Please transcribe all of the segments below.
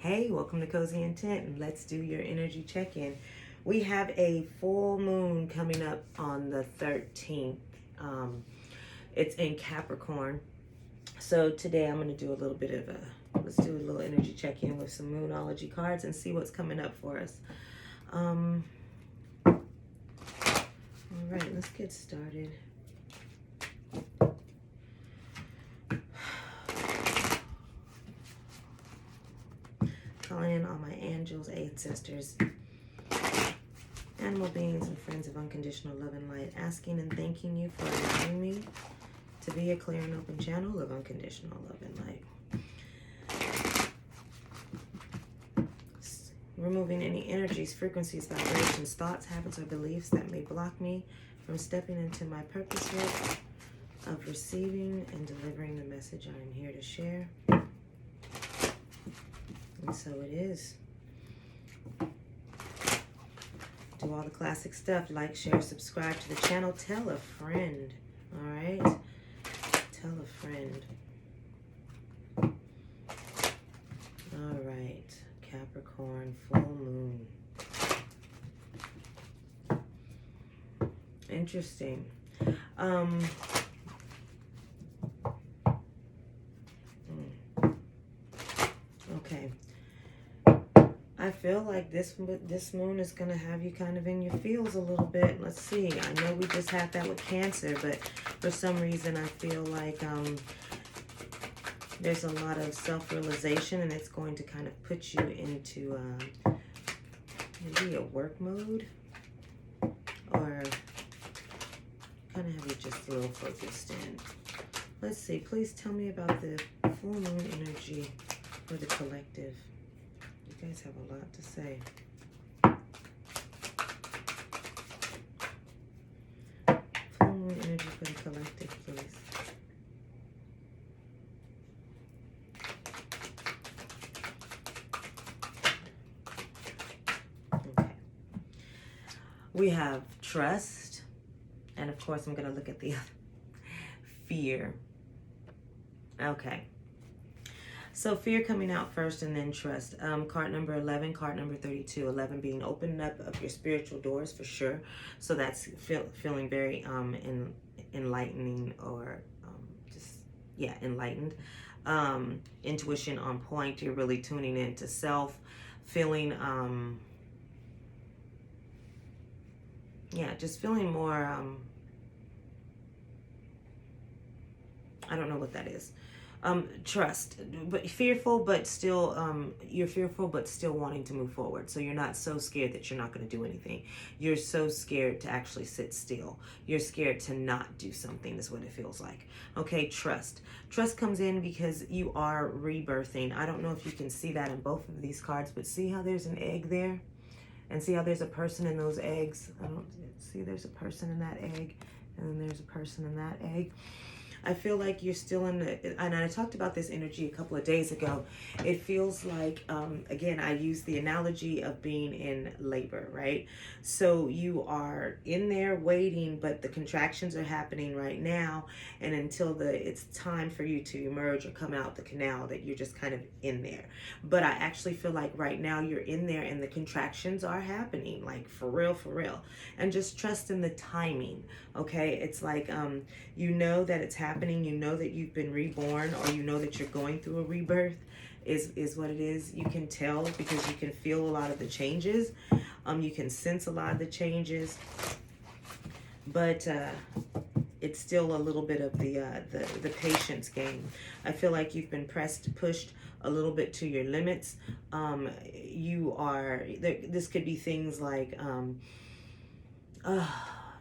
Hey, welcome to Cozy Intent, and let's do your energy check-in. We have a full moon coming up on the 13th. It's in Capricorn. So today I'm going to do a little bit of let's do a little energy check-in with some Moonology cards and see what's coming up for us. All right, let's get started. Calling in all my angels, ancestors, animal beings, and friends of unconditional love and light, asking and thanking you for allowing me to be a clear and open channel of unconditional love and light. Removing any energies, frequencies, vibrations, thoughts, habits, or beliefs that may block me from stepping into my purpose work of receiving and delivering the message I am here to share. And so it is. Do all the classic stuff. Like, share, subscribe to the channel. Tell a friend. All right? Tell a friend. All right. Capricorn, full moon. Interesting. Okay. I feel like this moon is going to have you kind of in your feels a little bit. Let's see. I know we just had that with Cancer, but for some reason I feel like there's a lot of self-realization, and it's going to kind of put you into maybe a work mode, or kind of have you just a little focused in. Let's see. Please tell me about the full moon energy for the collective. You guys have a lot to say. Full moon energy for the collective, please. Okay. We have trust. And of course, I'm going to look at the fear. Okay. So fear coming out first, and then trust. Card number 11, card number 32. 11 being opening up of your spiritual doors for sure. So that's feeling very enlightening, or enlightened. Intuition on point. You're really tuning into self. Feeling, just feeling more, I don't know what that is. Trust, but fearful, but still, you're fearful, but still wanting to move forward. So you're not so scared that you're not going to do anything. You're so scared to actually sit still. You're scared to not do something is what it feels like. Okay, trust. Trust comes in because you are rebirthing. I don't know if you can see that in both of these cards, but see how there's an egg there? And see how there's a person in those eggs? I don't see there's a person in that egg, and then there's a person in that egg. I feel like you're still in the, and I talked about this energy a couple of days ago. It feels like, again, I use the analogy of being in labor, right? So you are in there waiting, but the contractions are happening right now. And until it's time for you to emerge or come out the canal, that you're just kind of in there. But I actually feel like right now you're in there and the contractions are happening, like for real, for real. And just trust in the timing, okay? It's like, you know that it's happening. You know that you've been reborn, or you know that you're going through a rebirth is what it is. You can tell because you can feel a lot of the changes. You can sense a lot of the changes, but it's still a little bit of the patience game. I feel like you've been pushed a little bit to your limits. You are, this could be things like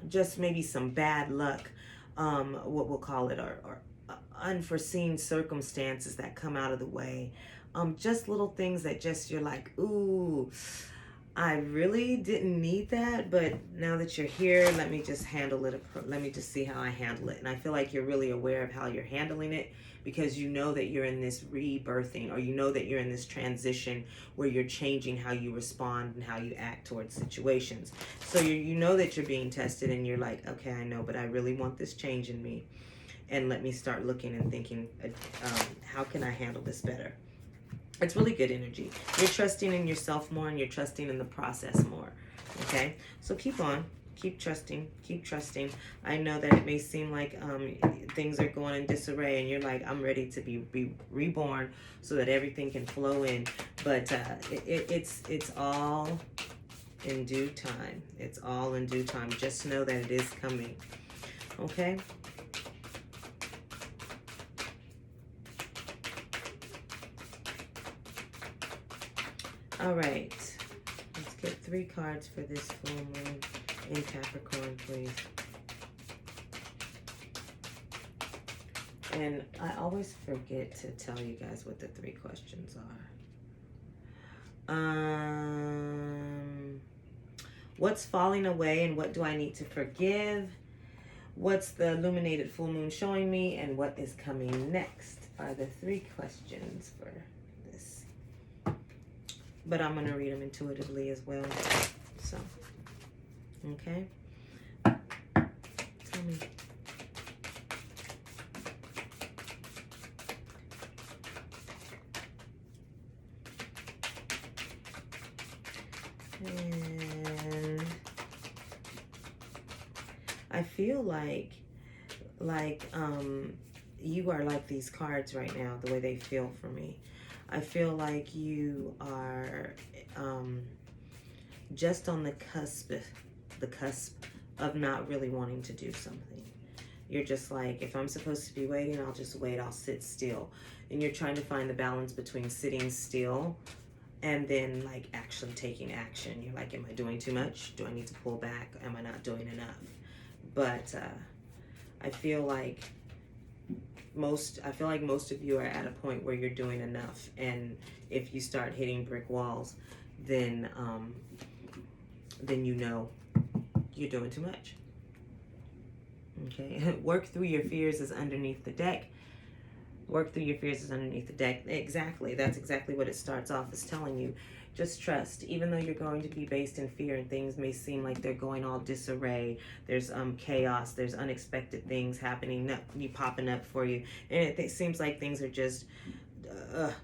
just maybe some bad luck, what we'll call it, or unforeseen circumstances that come out of the way. Just little things that just you're like, ooh, I really didn't need that, but now that you're here, let me just handle it. Let me just see how I handle it. And I feel like you're really aware of how you're handling it, because you know that you're in this rebirthing, or you know that you're in this transition where you're changing how you respond and how you act towards situations. So you know that you're being tested, and you're like, okay, I know, but I really want this change in me. And let me start looking and thinking, how can I handle this better? It's really good energy. You're trusting in yourself more, and you're trusting in the process more. Okay? So keep on. Keep trusting. Keep trusting. I know that it may seem like things are going in disarray, and you're like, I'm ready to be reborn so that everything can flow in. But it's all in due time. It's all in due time. Just know that it is coming. Okay? All right. Let's get 3 cards for this full moon in Capricorn, please. And I always forget to tell you guys what the 3 questions are. What's falling away and what do I need to forgive? What's the illuminated full moon showing me, and what is coming next are the 3 questions for this. But I'm going to read them intuitively as well. So, okay. Tell me. And I feel like you are like these cards right now, the way they feel for me. I feel like you are just on the cusp of not really wanting to do something. You're just like, if I'm supposed to be waiting, I'll just wait, I'll sit still. And you're trying to find the balance between sitting still and then like actually taking action. You're like, am I doing too much? Do I need to pull back? Am I not doing enough? But I feel like most of you are at a point where you're doing enough, and if you start hitting brick walls, then you know you're doing too much. Okay. Work through your fears is underneath the deck. Work through your fears is underneath the deck. Exactly. That's exactly what it starts off as telling you. Just trust. Even though you're going to be based in fear and things may seem like they're going all disarray, there's chaos, there's unexpected things happening, popping up for you. And it seems like things are just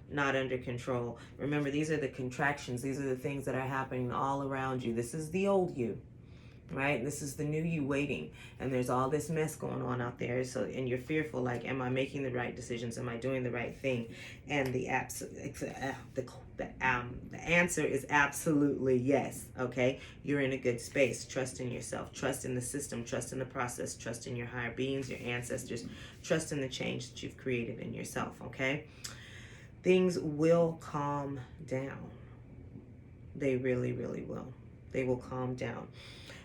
not under control. Remember, these are the contractions. These are the things that are happening all around you. This is the old you. Right? This is the new you waiting, and there's all this mess going on out there. So, and you're fearful, like, am I making the right decisions? Am I doing the right thing? And the answer is absolutely yes. Okay, you're in a good space. Trust in yourself. Trust in the system. Trust in the process. Trust in your higher beings, your ancestors. Trust in the change that you've created in yourself. Okay, things will calm down. They really, really will. They will calm down.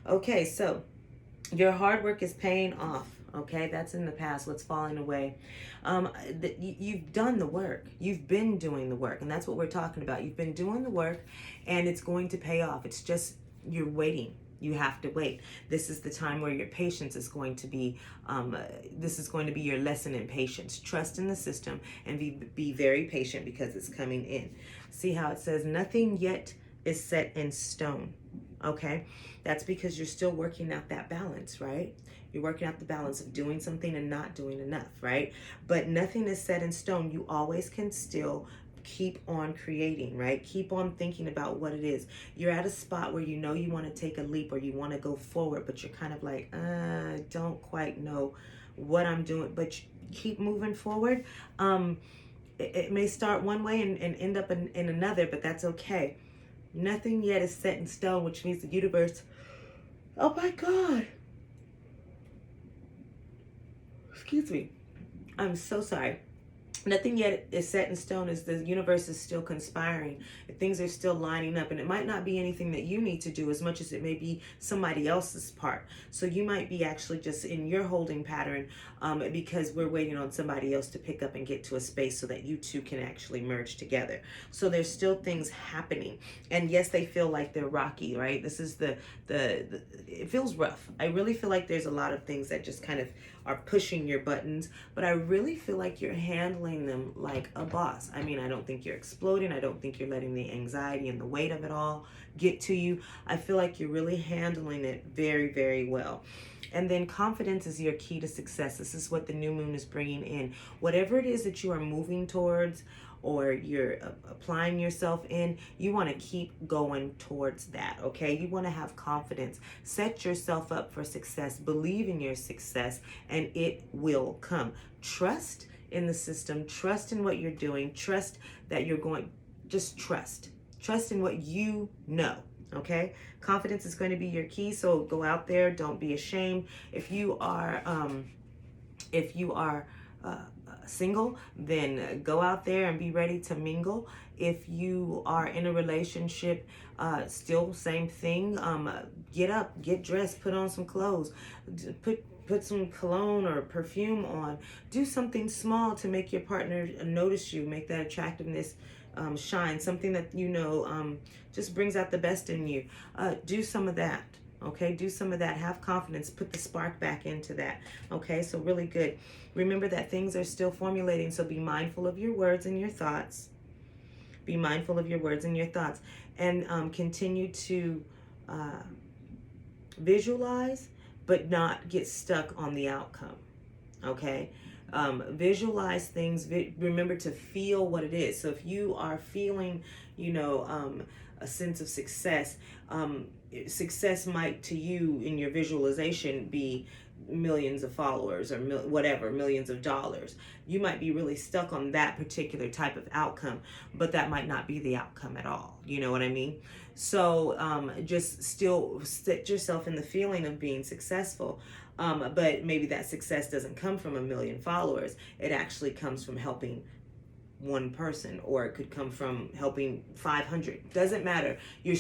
Okay, so your hard work is paying off. Okay, that's in the past. What's falling away? You've done the work. You've been doing the work, and that's what we're talking about. You've been doing the work, and it's going to pay off. It's just you're waiting. You have to wait. This is the time where your patience is going to be. This is going to be your lesson in patience. Trust in the system and be very patient because it's coming in. See how it says nothing yet is set in stone. Okay, that's because you're still working out that balance, right? You're working out the balance of doing something and not doing enough, right? But nothing is set in stone. You always can still keep on creating, right? Keep on thinking about what it is. You're at a spot where you know you want to take a leap or you want to go forward, but you're kind of like, I don't quite know what I'm doing, but keep moving forward. It may start one way and end up in another, but that's okay. Nothing yet is set in stone, which means the universe, oh my God. Excuse me. I'm so sorry. Nothing yet is set in stone as the universe is still conspiring. Things are still lining up, and it might not be anything that you need to do as much as it may be somebody else's part. So you might be actually just in your holding pattern because we're waiting on somebody else to pick up and get to a space so that you two can actually merge together. So there's still things happening, and yes, they feel like they're rocky, right? This is the it feels rough. I really feel like there's a lot of things that just kind of are pushing your buttons, but I really feel like you're handling them like a boss. I mean, I don't think you're exploding. I don't think you're letting the anxiety and the weight of it all get to you. I feel like you're really handling it very, very well. And then confidence is your key to success. This is what the new moon is bringing in. Whatever it is that you are moving towards, or you're applying yourself in, you want to keep going towards that, okay? You want to have confidence. Set yourself up for success. Believe in your success, and it will come. Trust in the system. Trust in what you're doing. Trust that you're going, just trust. Trust in what you know, okay? Confidence is going to be your key, so go out there. Don't be ashamed. If you are single, then go out there and be ready to mingle. If you are in a relationship, still same thing. Get up, get dressed, put on some clothes, put some cologne or perfume on. Do something small to make your partner notice you, make that attractiveness shine. Something that just brings out the best in you. Do some of that. Okay, do some of that. Have confidence. Put the spark back into that. Okay, so really good. Remember that things are still formulating, so be mindful of your words and your thoughts. Be mindful of your words and your thoughts. And continue to visualize, but not get stuck on the outcome. Okay? Visualize things. Remember to feel what it is. So if you are feeling, a sense of success, success might to you in your visualization be millions of followers or millions of dollars. You might be really stuck on that particular type of outcome, but that might not be the outcome at all. You know what I mean? So just still set yourself in the feeling of being successful. But maybe that success doesn't come from 1 million followers. It actually comes from helping one person, or it could come from helping 500. Doesn't matter. You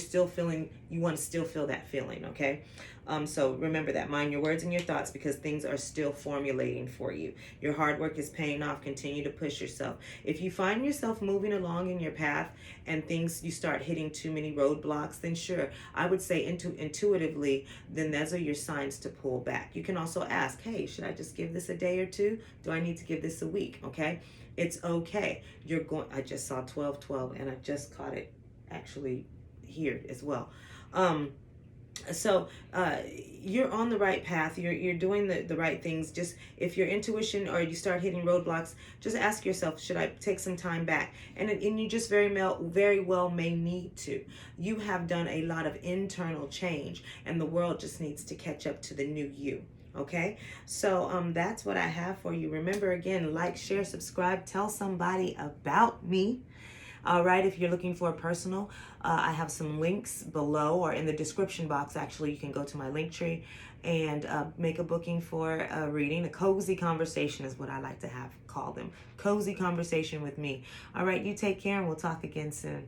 want to still feel that feeling, okay? So remember that. Mind your words and your thoughts, because things are still formulating for you. Your hard work is paying off. Continue to push yourself. If you find yourself moving along in your path and you start hitting too many roadblocks, then sure, I would say intuitively, then those are your signs to pull back. You can also ask, hey, should I just give this a day or two? Do I need to give this a week? Okay? It's okay. I just saw 1212 and I just caught it actually here as well. So you're on the right path. You're doing the right things. Just if your intuition or you start hitting roadblocks, just ask yourself, should I take some time back? And you just very well may need to. You have done a lot of internal change, and the world just needs to catch up to the new you. Okay, so that's what I have for you. Remember, again, like, share, subscribe, tell somebody about me. All right, if you're looking for a personal, I have some links below or in the description box. Actually, you can go to my link tree and make a booking for a reading. A cozy conversation is what I like to call them. Cozy conversation with me. All right, you take care, and we'll talk again soon.